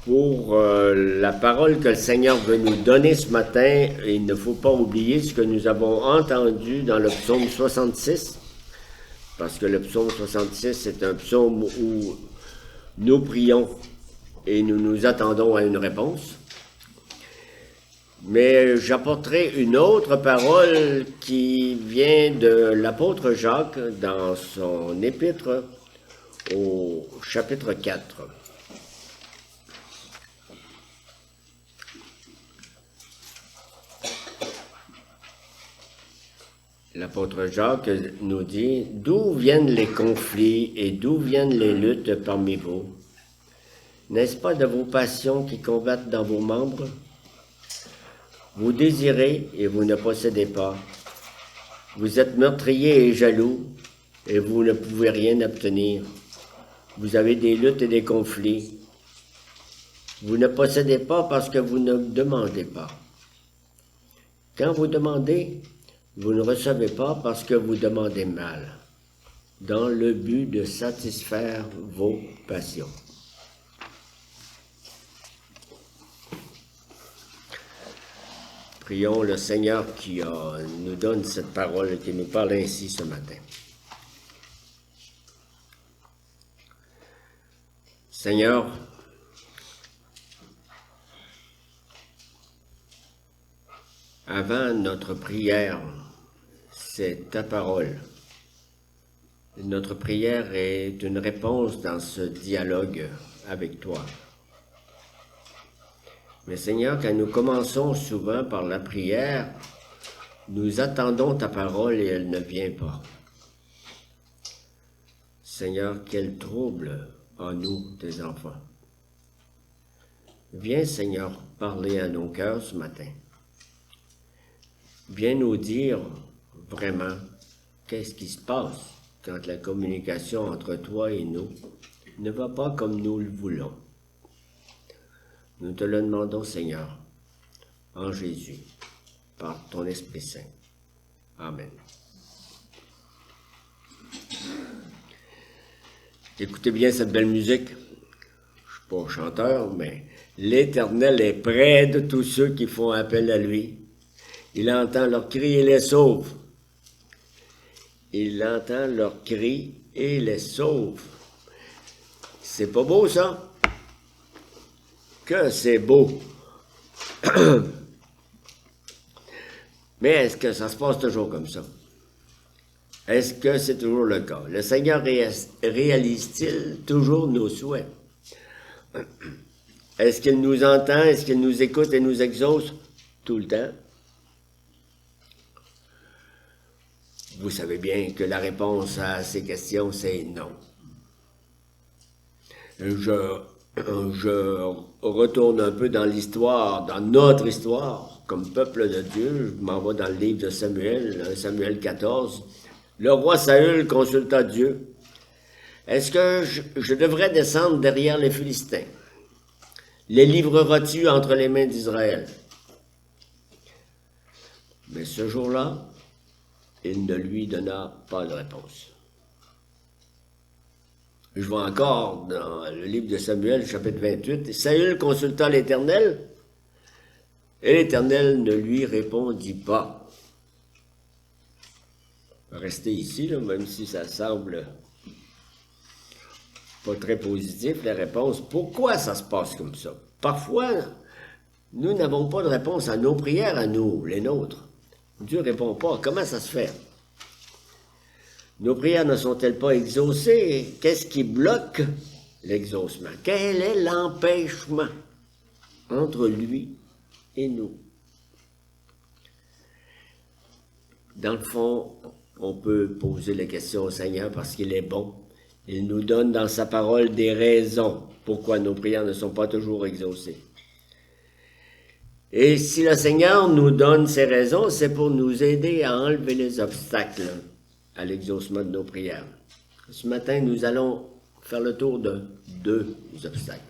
Pour la parole que le Seigneur veut nous donner ce matin, il ne faut pas oublier ce que nous avons entendu dans le psaume 66, parce que le psaume 66, c'est un psaume où nous prions et nous nous attendons à une réponse. Mais j'apporterai une autre parole qui vient de l'apôtre Jacques dans son épître au chapitre 4. L'apôtre Jacques nous dit « D'où viennent les conflits et d'où viennent les luttes parmi vous? N'est-ce pas de vos passions qui combattent dans vos membres? Vous désirez et vous ne possédez pas. Vous êtes meurtriers et jaloux et vous ne pouvez rien obtenir. Vous avez des luttes et des conflits. Vous ne possédez pas parce que vous ne demandez pas. Quand vous demandez, vous ne recevez pas parce que vous demandez mal, dans le but de satisfaire vos passions. » Prions le Seigneur qui nous donne cette parole et qui nous parle ainsi ce matin. Seigneur, avant notre prière, c'est ta parole. Notre prière est une réponse dans ce dialogue avec toi. Mais Seigneur, quand nous commençons souvent par la prière, nous attendons ta parole et elle ne vient pas. Seigneur, quel trouble en nous, tes enfants. Viens, Seigneur, parler à nos cœurs ce matin. Viens nous dire vraiment qu'est-ce qui se passe quand la communication entre toi et nous ne va pas comme nous le voulons. Nous te le demandons, Seigneur, en Jésus, par ton Esprit Saint. Amen. Écoutez bien cette belle musique. Je ne suis pas chanteur, mais l'Éternel est près de tous ceux qui font appel à lui. Il entend leurs cris et les sauve. Il entend leurs cris et les sauve. C'est pas beau, ça? Que c'est beau. Mais est-ce que ça se passe toujours comme ça? Est-ce que c'est toujours le cas? Le Seigneur réalise-t-il toujours nos souhaits? Est-ce qu'il nous entend? Est-ce qu'il nous écoute et nous exauce tout le temps? Vous savez bien que la réponse à ces questions, c'est non. Je retourne un peu dans l'histoire, dans notre histoire, comme peuple de Dieu. Je m'en vais dans le livre de Samuel, Samuel 14. Le roi Saül consulta Dieu. Est-ce que je devrais descendre derrière les Philistins? Les livreras-tu entre les mains d'Israël? Mais ce jour-là, il ne lui donna pas de réponse. Je vois encore dans le livre de Samuel, chapitre 28, Saül consulta l'Éternel, et l'Éternel ne lui répondit pas. Restez ici, là, même si ça semble pas très positif, la réponse. Pourquoi ça se passe comme ça? Parfois, nous n'avons pas de réponse à nos prières, à nous, les nôtres. Dieu ne répond pas. Comment ça se fait? Nos prières ne sont-elles pas exaucées? Qu'est-ce qui bloque l'exaucement? Quel est l'empêchement entre lui et nous? Dans le fond, on peut poser la question au Seigneur parce qu'il est bon. Il nous donne dans sa parole des raisons pourquoi nos prières ne sont pas toujours exaucées. Et si le Seigneur nous donne ces raisons, c'est pour nous aider à enlever les obstacles à l'exaucement de nos prières. Ce matin, nous allons faire le tour de 2 obstacles.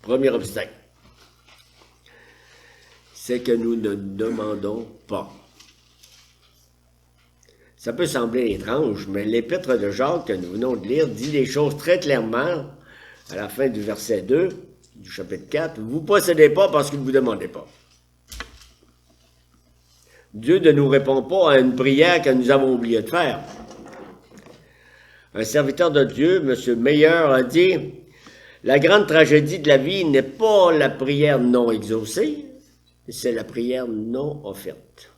Premier obstacle, c'est que nous ne demandons pas. Ça peut sembler étrange, mais l'épître de Jacques que nous venons de lire dit les choses très clairement à la fin du verset 2. du chapitre 4, vous ne possédez pas parce que vous ne demandez pas. Dieu ne nous répond pas à une prière que nous avons oublié de faire. Un serviteur de Dieu, M. Meyer, a dit « La grande tragédie de la vie n'est pas la prière non exaucée, c'est la prière non offerte. »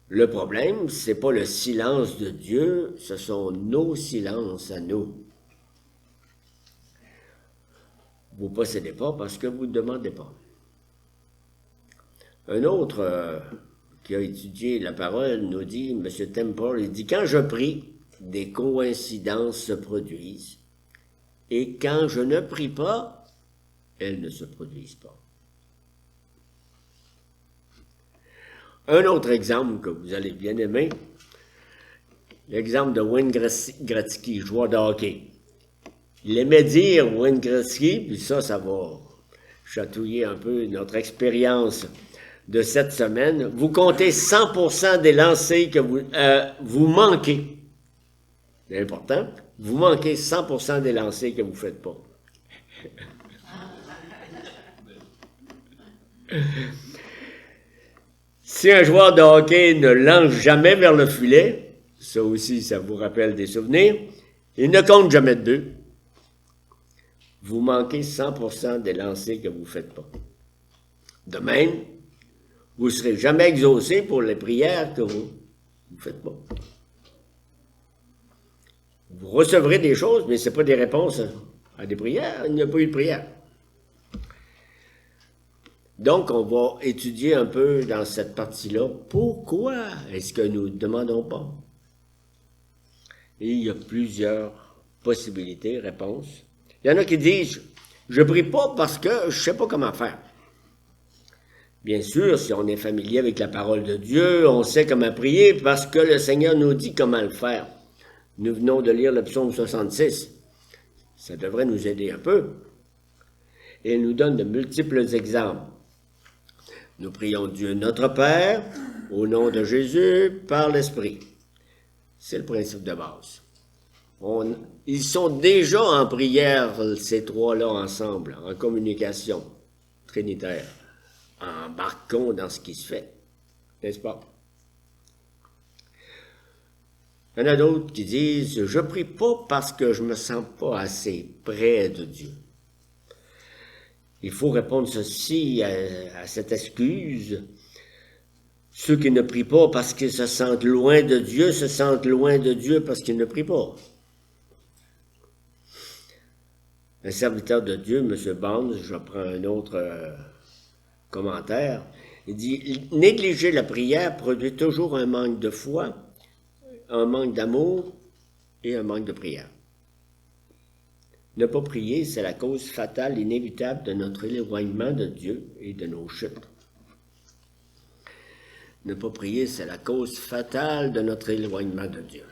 Le problème, ce n'est pas le silence de Dieu, ce sont nos silences à nous. Vous ne possédez pas parce que vous ne demandez pas. Un autre qui a étudié la parole nous dit, M. Temple, il dit « Quand je prie, des coïncidences se produisent, et quand je ne prie pas, elles ne se produisent pas. » Un autre exemple que vous allez bien aimer, l'exemple de Wayne Gretzky, joueur de hockey. Il aimait dire, Wayne Gretzky, puis ça va chatouiller un peu notre expérience de cette semaine, vous comptez 100% des lancers que vous manquez. C'est important, vous manquez 100% des lancers que vous ne faites pas. Si un joueur de hockey ne lance jamais vers le filet, ça aussi, ça vous rappelle des souvenirs, il ne compte jamais de but. Vous manquez 100% des lancers que vous ne faites pas. De même, vous ne serez jamais exaucé pour les prières que vous ne faites pas. Vous recevrez des choses, mais ce n'est pas des réponses à des prières. Il n'y a pas eu de prière. Donc, on va étudier un peu dans cette partie-là, pourquoi est-ce que nous ne demandons pas? Et il y a plusieurs possibilités, réponses. Il y en a qui disent, je ne prie pas parce que je ne sais pas comment faire. Bien sûr, si on est familier avec la parole de Dieu, on sait comment prier parce que le Seigneur nous dit comment le faire. Nous venons de lire le psaume 66. Ça devrait nous aider un peu. Et il nous donne de multiples exemples. Nous prions Dieu notre Père, au nom de Jésus, par l'Esprit. C'est le principe de base. Ils sont déjà en prière, ces trois-là ensemble, en communication trinitaire. Embarquons dans ce qui se fait, n'est-ce pas? Il y en a d'autres qui disent « Je prie pas parce que je me sens pas assez près de Dieu ». Il faut répondre ceci à cette excuse. Ceux qui ne prient pas parce qu'ils se sentent loin de Dieu, se sentent loin de Dieu parce qu'ils ne prient pas. Un serviteur de Dieu, M. Barnes, je prends un autre commentaire, il dit « Négliger la prière produit toujours un manque de foi, un manque d'amour et un manque de prière. Ne pas prier, c'est la cause fatale, inévitable de notre éloignement de Dieu et de nos chutes. Ne pas prier, c'est la cause fatale de notre éloignement de Dieu.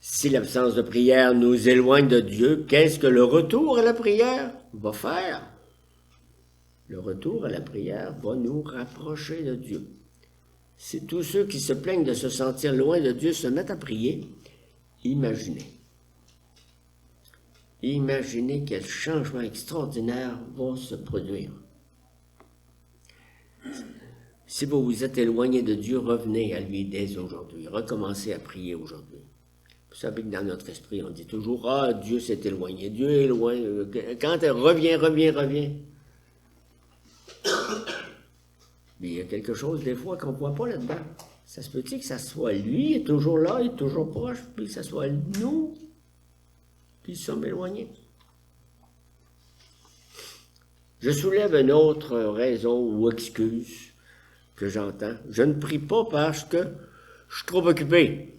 Si l'absence de prière nous éloigne de Dieu, qu'est-ce que le retour à la prière va faire? Le retour à la prière va nous rapprocher de Dieu. Si tous ceux qui se plaignent de se sentir loin de Dieu se mettent à prier, imaginez. Imaginez quel changement extraordinaire va se produire. Si vous vous êtes éloigné de Dieu, revenez à lui dès aujourd'hui. Recommencez à prier aujourd'hui. Vous savez que dans notre esprit, on dit toujours « Ah, Dieu s'est éloigné, Dieu est loin. » Quand reviens. Mais il y a quelque chose des fois qu'on ne voit pas là-dedans. Ça se peut-il que ça soit lui, il est toujours là, il est toujours proche, puis que ça soit nous qui sommes éloignés. Je soulève une autre raison ou excuse que j'entends. Je ne prie pas parce que je suis trop occupé.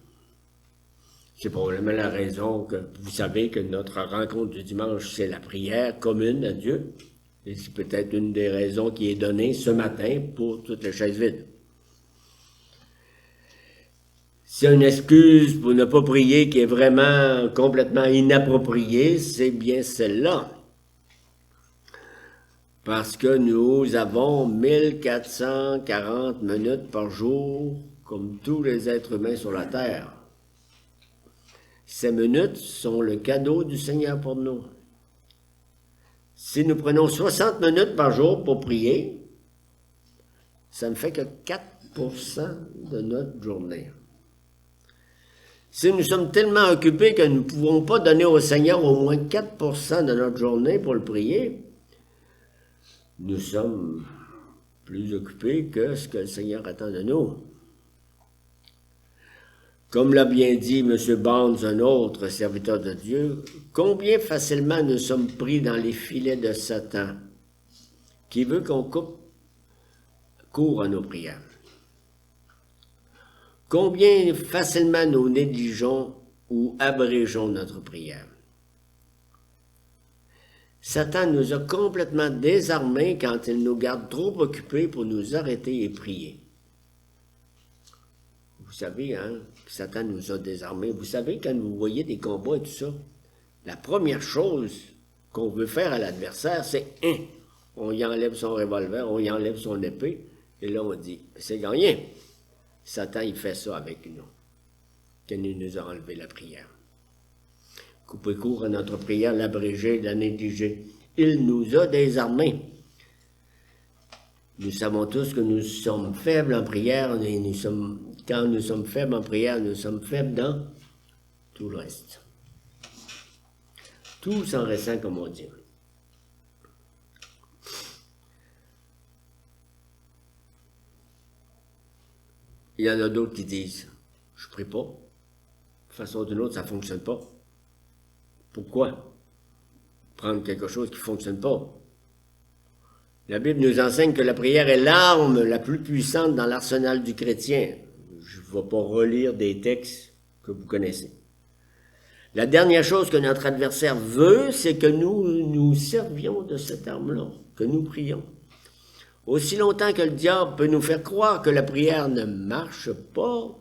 C'est probablement la raison que vous savez que notre rencontre du dimanche, c'est la prière commune à Dieu. Et c'est peut-être une des raisons qui est donnée ce matin pour toutes les chaises vides. C'est une excuse pour ne pas prier qui est vraiment complètement inappropriée, c'est bien celle-là. Parce que nous avons 1440 minutes par jour, comme tous les êtres humains sur la Terre. Ces minutes sont le cadeau du Seigneur pour nous. Si nous prenons 60 minutes par jour pour prier, ça ne fait que 4% de notre journée. Si nous sommes tellement occupés que nous ne pouvons pas donner au Seigneur au moins 4% de notre journée pour le prier, nous sommes plus occupés que ce que le Seigneur attend de nous. Comme l'a bien dit M. Barnes, un autre serviteur de Dieu, combien facilement nous sommes pris dans les filets de Satan, qui veut qu'on coupe court à nos prières. Combien facilement nous négligeons ou abrégeons notre prière. Satan nous a complètement désarmés quand il nous garde trop occupés pour nous arrêter et prier. Vous savez, hein, Satan nous a désarmés. Vous savez, quand vous voyez des combats et tout ça, la première chose qu'on veut faire à l'adversaire, c'est on y enlève son revolver, on y enlève son épée, et là on dit, c'est gagné. Satan, il fait ça avec nous, quand il nous a enlevé la prière. Couper court à notre prière, l'abréger, la négliger. Il nous a désarmés. Nous savons tous que nous sommes faibles en prière, et quand nous sommes faibles en prière, nous sommes faibles dans tout le reste. Tout s'en ressent, comme on dit. Il y en a d'autres qui disent, je ne prie pas. De façon ou d'une autre, ça ne fonctionne pas. Pourquoi prendre quelque chose qui ne fonctionne pas? La Bible nous enseigne que la prière est l'arme la plus puissante dans l'arsenal du chrétien. Je ne vais pas relire des textes que vous connaissez. La dernière chose que notre adversaire veut, c'est que nous servions de cette arme-là, que nous prions. Aussi longtemps que le diable peut nous faire croire que la prière ne marche pas,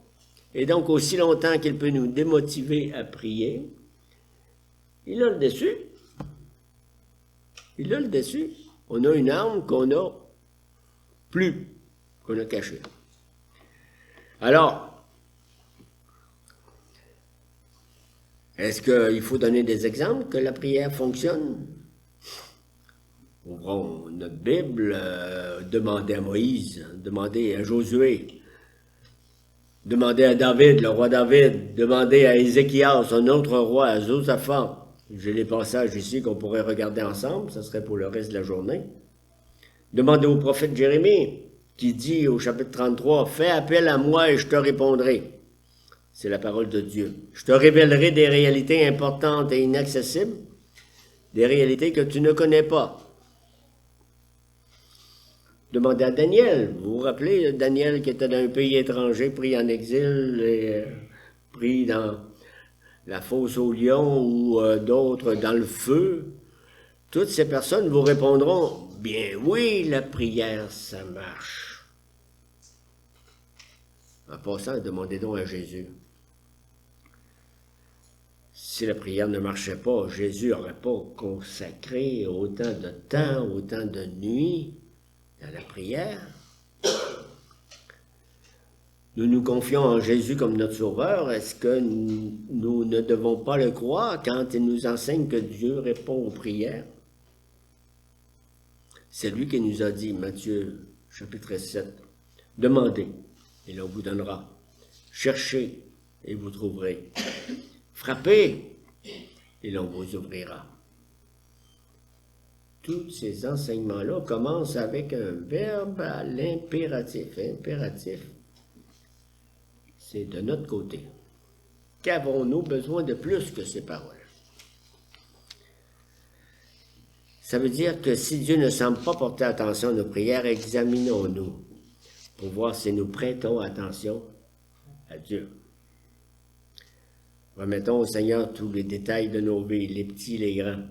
et donc aussi longtemps qu'il peut nous démotiver à prier, il a le dessus. Il a le dessus. On a une arme qu'on a plus, qu'on a cachée. Alors, est-ce qu'il faut donner des exemples que la prière fonctionne? Ouvrons notre Bible, demandez à Moïse, demandez à Josué, demandez à David, le roi David, demandez à Ézéchias, un autre roi, à Josaphat. J'ai les passages ici qu'on pourrait regarder ensemble, ça serait pour le reste de la journée. Demandez au prophète Jérémie, qui dit au chapitre 33, « Fais appel à moi et je te répondrai. » C'est la parole de Dieu. « Je te révélerai des réalités importantes et inaccessibles, des réalités que tu ne connais pas. » Demandez à Daniel. Vous vous rappelez, Daniel qui était dans un pays étranger, pris en exil et pris dans la fosse aux lions ou d'autres dans le feu. Toutes ces personnes vous répondront, « Bien oui, la prière, ça marche. » En passant, demandez donc à Jésus. Si la prière ne marchait pas, Jésus n'aurait pas consacré autant de temps, autant de nuits dans la prière. Nous nous confions en Jésus comme notre Sauveur. Est-ce que nous ne devons pas le croire quand il nous enseigne que Dieu répond aux prières? C'est lui qui nous a dit, Matthieu, chapitre 7, « Demandez, et l'on vous donnera. Cherchez, et vous trouverez. Frappez, et l'on vous ouvrira. » Tous ces enseignements-là commencent avec un verbe à l'impératif. Impératif, c'est de notre côté. Qu'avons-nous besoin de plus que ces paroles? Ça veut dire que si Dieu ne semble pas porter attention à nos prières, examinons-nous pour voir si nous prêtons attention à Dieu. Remettons au Seigneur tous les détails de nos vies, les petits, les grands.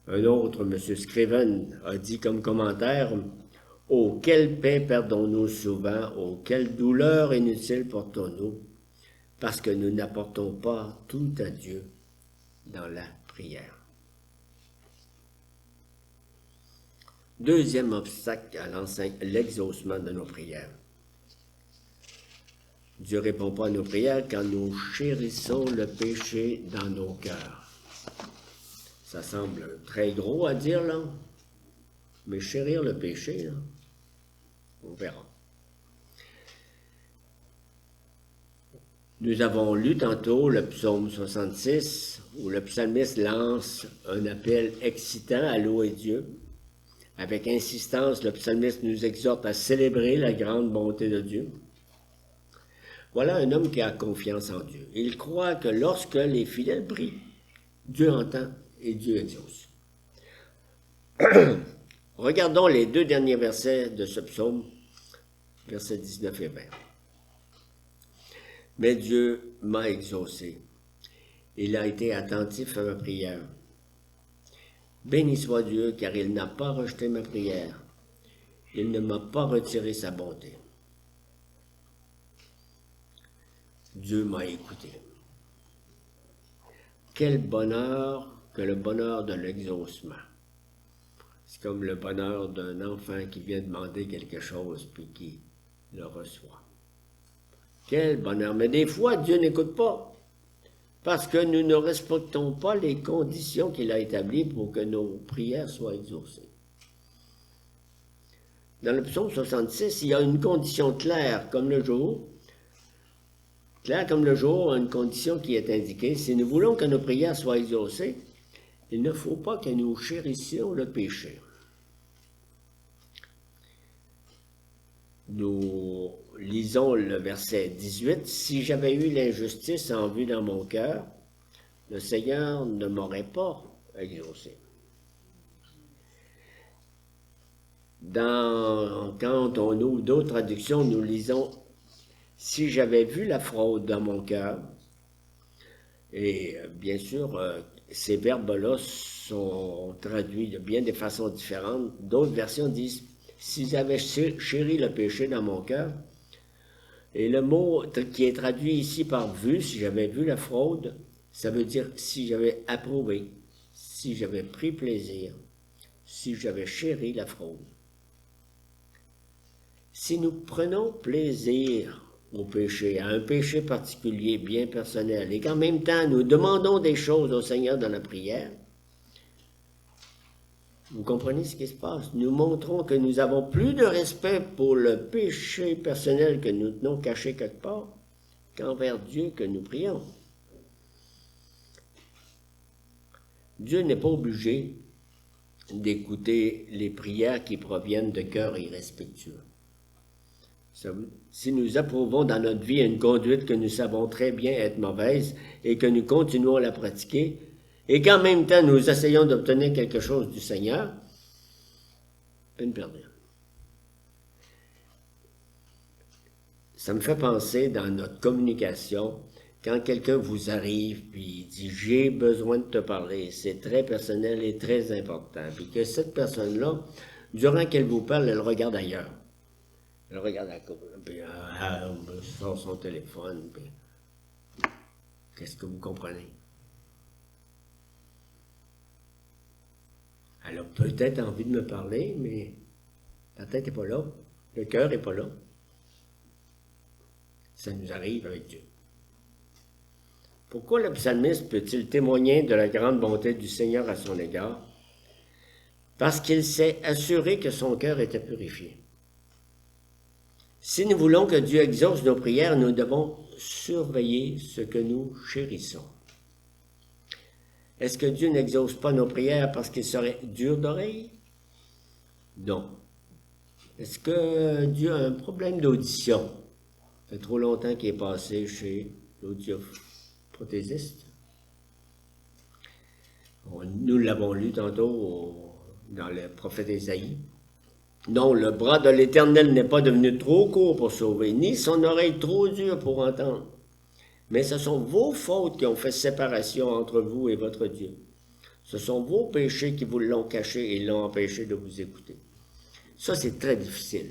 Un autre, M. Scriven, a dit comme commentaire, « Oh, quelle paix perdons-nous souvent, oh, quelle douleur inutile portons-nous, parce que nous n'apportons pas tout à Dieu dans la prière. » Deuxième obstacle à l'exaucement de nos prières. Dieu ne répond pas à nos prières quand nous chérissons le péché dans nos cœurs. Ça semble très gros à dire, là, mais chérir le péché, là, on verra. Nous avons lu tantôt le psaume 66, où le psalmiste lance un appel excitant à louer Dieu. Avec insistance, le psalmiste nous exhorte à célébrer la grande bonté de Dieu. Voilà un homme qui a confiance en Dieu. Il croit que lorsque les fidèles prient, Dieu entend et Dieu exauce. Regardons les 2 derniers versets de ce psaume, versets 19 et 20. Mais Dieu m'a exaucé. Il a été attentif à ma prière. Béni soit Dieu, car il n'a pas rejeté ma prière. Il ne m'a pas retiré sa bonté. Dieu m'a écouté. Quel bonheur que le bonheur de l'exaucement. C'est comme le bonheur d'un enfant qui vient demander quelque chose puis qui le reçoit. Quel bonheur! Mais des fois, Dieu n'écoute pas parce que nous ne respectons pas les conditions qu'il a établies pour que nos prières soient exaucées. Dans le psaume 66, il y a une condition claire comme le jour. Claire comme le jour, une condition qui est indiquée. Si nous voulons que nos prières soient exaucées, il ne faut pas que nous chérissions le péché. Nous lisons le verset 18. « Si j'avais eu l'injustice en vue dans mon cœur, le Seigneur ne m'aurait pas exaucé. » Quand on ouvre d'autres traductions, nous lisons « Si j'avais vu la fraude dans mon cœur », et bien sûr, ces verbes-là sont traduits de bien des façons différentes. D'autres versions disent « Si j'avais chéri le péché dans mon cœur », et le mot qui est traduit ici par « vu », si j'avais vu la fraude, ça veut dire si j'avais approuvé, si j'avais pris plaisir, si j'avais chéri la fraude. Si nous prenons plaisir au péché, à un péché particulier, bien personnel, et qu'en même temps nous demandons des choses au Seigneur dans la prière, vous comprenez ce qui se passe? Nous montrons que nous avons plus de respect pour le péché personnel que nous tenons caché quelque part qu'envers Dieu que nous prions. Dieu n'est pas obligé d'écouter les prières qui proviennent de cœurs irrespectueux. Si nous approuvons dans notre vie une conduite que nous savons très bien être mauvaise et que nous continuons à la pratiquer, et qu'en même temps nous essayons d'obtenir quelque chose du Seigneur, peine perdue. Ça me fait penser dans notre communication, quand quelqu'un vous arrive puis dit « j'ai besoin de te parler », c'est très personnel et très important, puis que cette personne-là, durant qu'elle vous parle, elle regarde ailleurs. Elle regarde à côté, puis elle sort son téléphone, puis qu'est-ce que vous comprenez? Elle a peut-être envie de me parler, mais la tête n'est pas là, le cœur n'est pas là. Ça nous arrive avec Dieu. Pourquoi le psalmiste peut-il témoigner de la grande bonté du Seigneur à son égard? Parce qu'il s'est assuré que son cœur était purifié. Si nous voulons que Dieu exauce nos prières, nous devons surveiller ce que nous chérissons. Est-ce que Dieu n'exauce pas nos prières parce qu'il serait dur d'oreille? Non. Est-ce que Dieu a un problème d'audition? Ça fait trop longtemps qu'il est passé chez l'audioprothésiste. Nous l'avons lu tantôt dans le prophète Ésaïe. Non, le bras de l'Éternel n'est pas devenu trop court pour sauver, ni son oreille trop dure pour entendre. Mais ce sont vos fautes qui ont fait séparation entre vous et votre Dieu. Ce sont vos péchés qui vous l'ont caché et l'ont empêché de vous écouter. Ça, c'est très difficile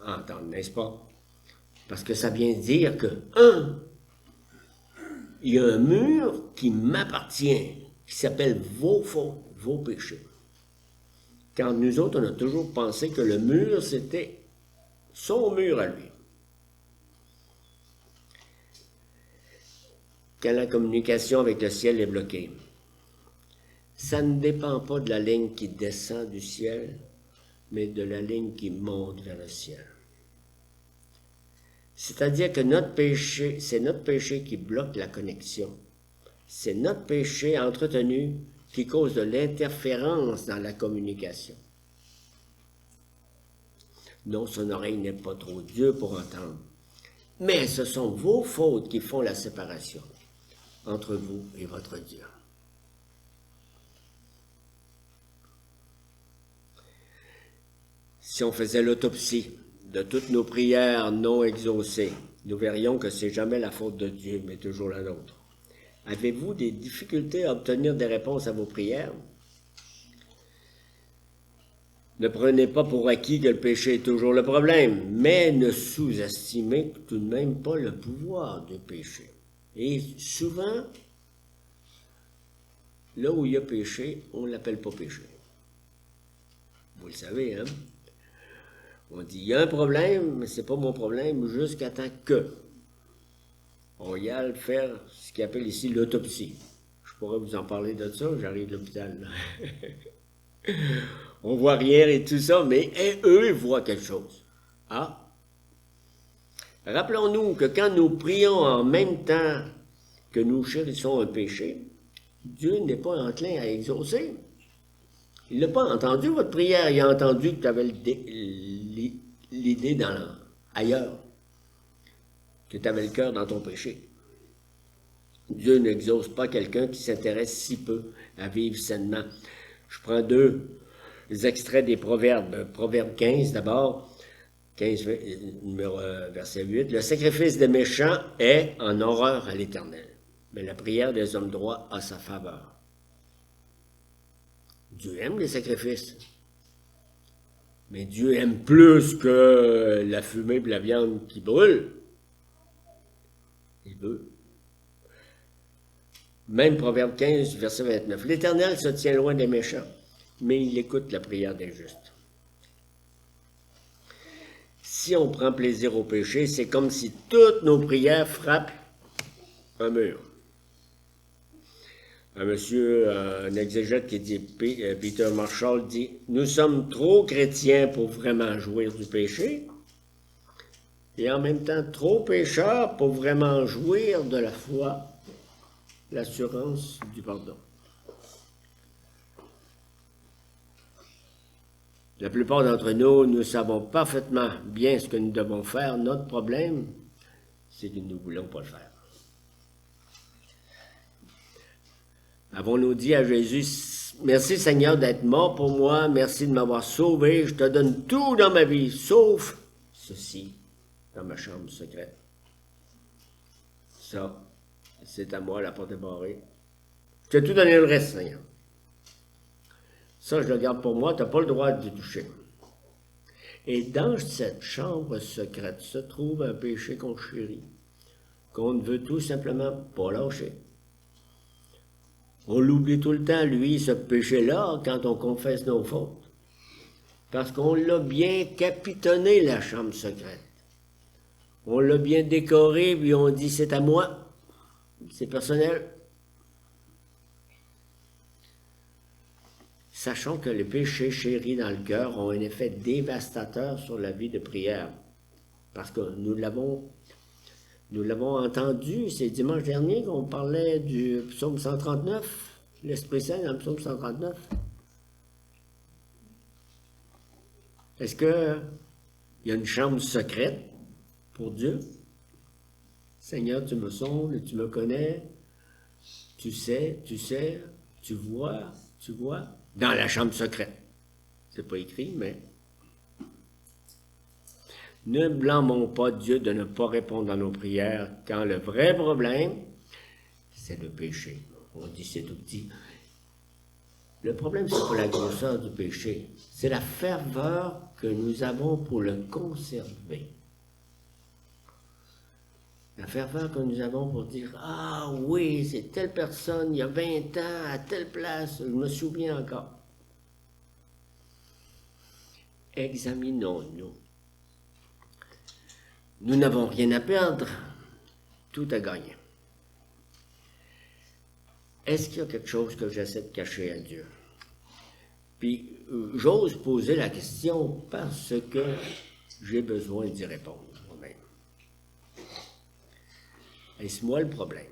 à entendre, n'est-ce pas? Parce que ça vient dire que, il y a un mur qui m'appartient, qui s'appelle vos fautes, vos péchés. Quand nous autres, on a toujours pensé que le mur, c'était son mur à lui. quand la communication avec le ciel est bloquée. Ça ne dépend pas de la ligne qui descend du ciel, mais de la ligne qui monte vers le ciel. C'est-à-dire que notre péché, c'est notre péché qui bloque la connexion. C'est notre péché entretenu qui cause de l'interférence dans la communication. Non, son oreille n'est pas trop dure pour entendre. Mais ce sont vos fautes qui font la séparation entre vous et votre Dieu. Si on faisait l'autopsie de toutes nos prières non exaucées, nous verrions que ce n'est jamais la faute de Dieu, mais toujours la nôtre. Avez-vous des difficultés à obtenir des réponses à vos prières? Ne prenez pas pour acquis que le péché est toujours le problème, mais ne sous-estimez tout de même pas le pouvoir du péché. Et souvent, là où il y a péché, on ne l'appelle pas péché. Vous le savez, hein? On dit, il y a un problème, mais ce n'est pas mon problème jusqu'à temps que. On y a faire ce qu'ils appellent ici l'autopsie. Je pourrais vous en parler de ça, j'arrive de l'hôpital. On voit rien et tout ça, mais eux, ils voient quelque chose. Ah! Rappelons-nous que quand nous prions en même temps que nous chérissons un péché, Dieu n'est pas enclin à exaucer. Il n'a pas entendu votre prière, il a entendu que tu avais l'idée ailleurs, que tu avais le cœur dans ton péché. Dieu n'exauce pas quelqu'un qui s'intéresse si peu à vivre sainement. Je prends deux extraits des Proverbes. Proverbe 15 d'abord, 15, verset 8. « Le sacrifice des méchants est en horreur à l'Éternel, mais la prière des hommes droits a sa faveur. » Dieu aime les sacrifices. Mais Dieu aime plus que la fumée et la viande qui brûle. Il veut. Même Proverbe 15, verset 29. « L'Éternel se tient loin des méchants, mais il écoute la prière des justes. » Si on prend plaisir au péché, c'est comme si toutes nos prières frappent un mur. Un exégète qui dit, Peter Marshall dit, « Nous sommes trop chrétiens pour vraiment jouir du péché, et en même temps trop pécheurs pour vraiment jouir de la foi, l'assurance du pardon. » La plupart d'entre nous, nous savons parfaitement bien ce que nous devons faire. Notre problème, c'est que nous ne voulons pas le faire. Avons-nous dit à Jésus, « Merci Seigneur d'être mort pour moi, merci de m'avoir sauvé, je te donne tout dans ma vie, sauf ceci dans ma chambre secrète. Ça, c'est à moi, la porte est barrée. Je t'ai tout donné le reste, Seigneur. Ça, je le garde pour moi, tu n'as pas le droit de toucher. » Et dans cette chambre secrète se trouve un péché qu'on chérit, qu'on ne veut tout simplement pas lâcher. On l'oublie tout le temps, lui, ce péché-là, quand on confesse nos fautes. Parce qu'on l'a bien capitonné, la chambre secrète. On l'a bien décoré, puis on dit, c'est à moi, c'est personnel. Sachons que les péchés chéris dans le cœur ont un effet dévastateur sur la vie de prière. Parce que nous l'avons entendu, c'est dimanche dernier qu'on parlait du psaume 139, l'Esprit Saint dans le psaume 139. Est-ce qu'il y a une chambre secrète pour Dieu? Seigneur, tu me sondes, tu me connais, tu sais, tu vois. Dans la chambre secrète. C'est pas écrit, mais... Ne blâmons pas Dieu de ne pas répondre à nos prières quand le vrai problème, c'est le péché. On dit c'est tout petit. Le problème, c'est pas la grosseur du péché, c'est la ferveur que nous avons pour le conserver. La ferveur que nous avons pour dire « Ah oui, c'est telle personne, il y a 20 ans, à telle place, je me souviens encore. » Examinons-nous. Nous n'avons rien à perdre, tout à gagner. est-ce qu'il y a quelque chose que j'essaie de cacher à Dieu? Puis, j'ose poser la question parce que j'ai besoin d'y répondre moi-même. Est-ce moi le problème?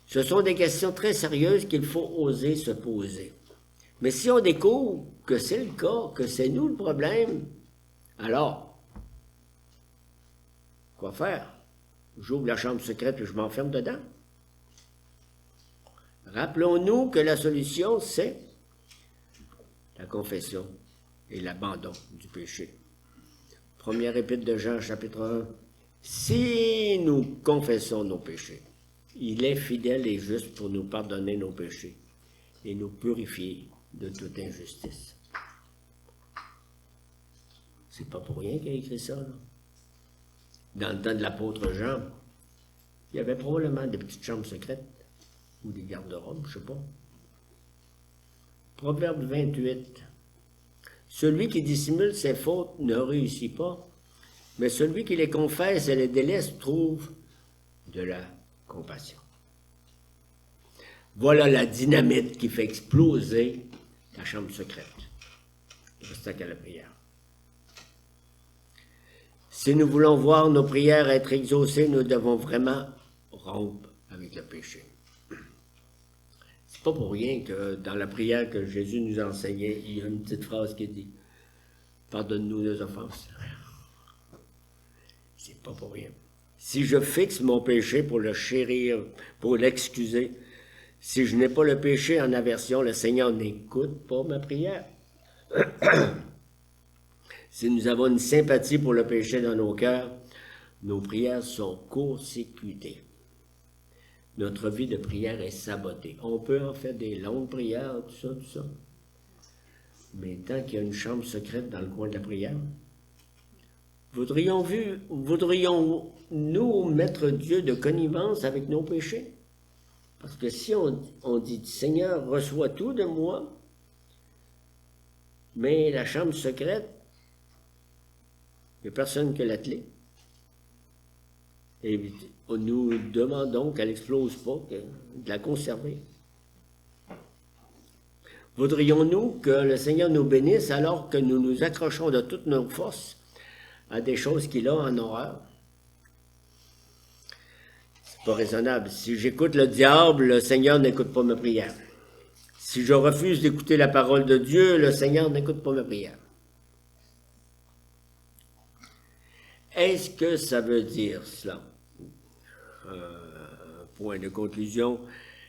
Ce sont des questions très sérieuses qu'il faut oser se poser. Mais si on découvre que c'est le cas, que c'est nous le problème, alors, quoi faire? J'ouvre la chambre secrète et je m'enferme dedans? Rappelons-nous que la solution, c'est la confession et l'abandon du péché. Première épître de Jean, chapitre 1. Si nous confessons nos péchés, il est fidèle et juste pour nous pardonner nos péchés et nous purifier de toute injustice. C'est pas pour rien qu'il a écrit ça, là. Dans le temps de l'apôtre Jean, il y avait probablement des petites chambres secrètes ou des garde-robes, je ne sais pas. Proverbe 28. Celui qui dissimule ses fautes ne réussit pas, mais celui qui les confesse et les délaisse trouve de la compassion. Voilà la dynamite qui fait exploser la chambre secrète. Il reste qu'à la prière. Si nous voulons voir nos prières être exaucées, nous devons vraiment rompre avec le péché. C'est pas pour rien que dans la prière que Jésus nous enseignait, il y a une petite phrase qui dit « Pardonne-nous nos offenses ». C'est pas pour rien. Si je fixe mon péché pour le chérir, pour l'excuser, si je n'ai pas le péché en aversion, le Seigneur n'écoute pas ma prière. Si nous avons une sympathie pour le péché dans nos cœurs, nos prières sont court-circuitées. Notre vie de prière est sabotée. On peut en faire des longues prières, tout ça. Mais tant qu'il y a une chambre secrète dans le coin de la prière, voudrions-nous mettre Dieu de connivence avec nos péchés? Parce que si on dit « Seigneur, reçois tout de moi », mais la chambre secrète, il n'y a personne qui a la clé. Et nous demandons qu'elle n'explose pas, de la conserver. Voudrions-nous que le Seigneur nous bénisse alors que nous nous accrochons de toutes nos forces à des choses qu'il a en horreur? C'est pas raisonnable. Si j'écoute le diable, le Seigneur n'écoute pas ma prière. Si je refuse d'écouter la parole de Dieu, le Seigneur n'écoute pas ma prière. Est-ce que ça veut dire cela? Point de conclusion.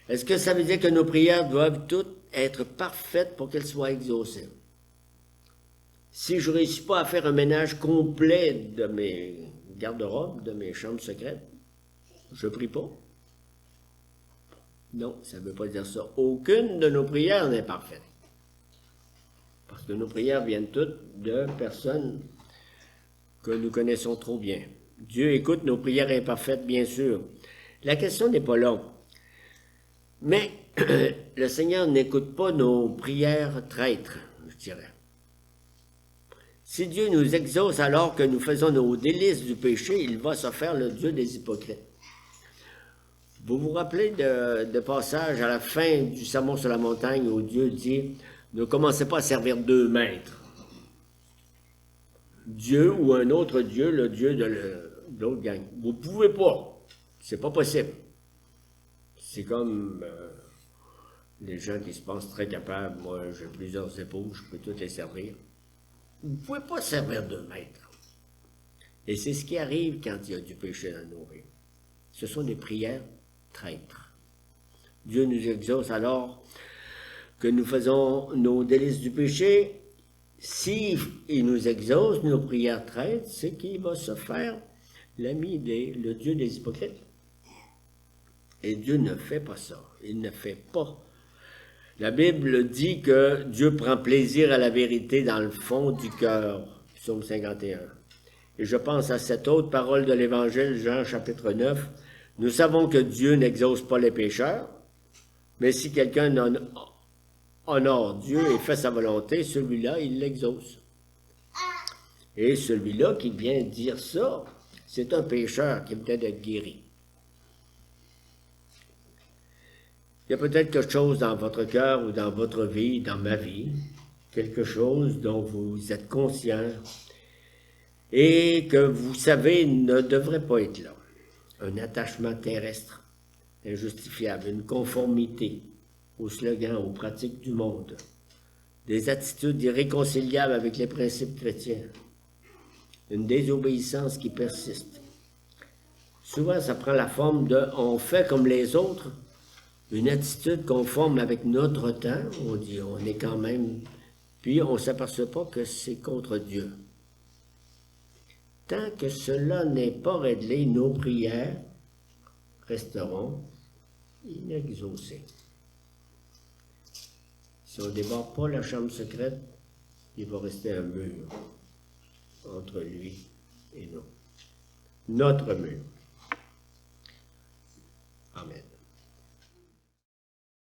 Est-ce que ça veut dire que nos prières doivent toutes être parfaites pour qu'elles soient exaucées? Si je ne réussis pas à faire un ménage complet de mes garde-robes, de mes chambres secrètes, je ne prie pas. Non, ça ne veut pas dire ça. Aucune de nos prières n'est parfaite. Parce que nos prières viennent toutes de personnes que nous connaissons trop bien. Dieu écoute nos prières imparfaites, bien sûr. La question n'est pas là. Mais le Seigneur n'écoute pas nos prières traîtres, je dirais. Si Dieu nous exauce alors que nous faisons nos délices du péché, il va se faire le Dieu des hypocrites. Vous vous rappelez de passage à la fin du Sermon sur la montagne où Dieu dit « Ne commencez pas à servir deux maîtres. » Dieu ou un autre Dieu, le Dieu de l'autre gang. Vous ne pouvez pas. C'est pas possible. C'est comme les gens qui se pensent très capables. Moi, j'ai plusieurs épouses, je peux toutes les servir. Vous ne pouvez pas servir deux maîtres. Et c'est ce qui arrive quand il y a du péché dans nos vies. Ce sont des prières traîtres. Dieu nous exauce alors que nous faisons nos délices du péché. Si il nous exauce nos prières traîtres, c'est qu'il va se faire le Dieu des hypocrites. Et Dieu ne fait pas ça. Il ne fait pas. La Bible dit que Dieu prend plaisir à la vérité dans le fond du cœur. Psaume 51. Et je pense à cette autre parole de l'Évangile, Jean chapitre 9. Nous savons que Dieu n'exauce pas les pécheurs, mais si quelqu'un honore Dieu et fait sa volonté, celui-là, il l'exauce. Et celui-là qui vient dire ça, c'est un pécheur qui vient d'être guéri. Il y a peut-être quelque chose dans votre cœur ou dans votre vie, dans ma vie, quelque chose dont vous êtes conscient et que vous savez ne devrait pas être là. Un attachement terrestre, injustifiable, une conformité aux slogans, aux pratiques du monde, des attitudes irréconciliables avec les principes chrétiens, une désobéissance qui persiste. Souvent, ça prend la forme de « on fait comme les autres », une attitude conforme avec notre temps, on dit, on est quand même, puis on ne s'aperçoit pas que c'est contre Dieu. Tant que cela n'est pas réglé, nos prières resteront inexaucées. Si on ne déborde pas la chambre secrète, il va rester un mur entre lui et nous. Notre mur. Amen.